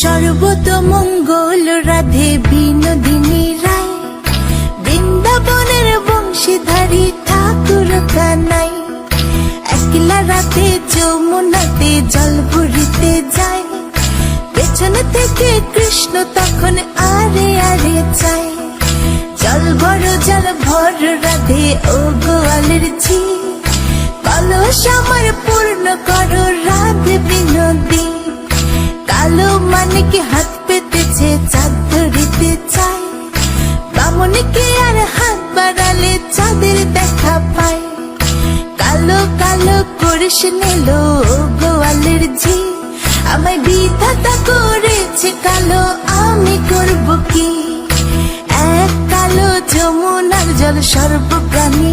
সর্বতমঙ্গল রাধে বিনোদিনী রায়, বৃন্দাবনের বংশীধারী ঠাকুর কানাই। একলা রাতে যমুনাতে জল ভরিতে যায়, পেছন থেকে কৃষ্ণ তখন আরে আরে চায়। জল ভর রাধে ও গোয়ালের ঝি, কলস আমার পূর্ণ করো রাধে বিনোদী। কালো মানিকে হাত পেতেছে চাঁদ ধরিতে চায়, বামনকে আর হাত বাড়ালে চাঁদের দেখা পায়। কালো কালো করিস নিল গোয়ালের ঝি, আমায় বিধাতা করেছে কালো, আমি করব কি? এক কালো যমুনার জল সর্বপ্রাণী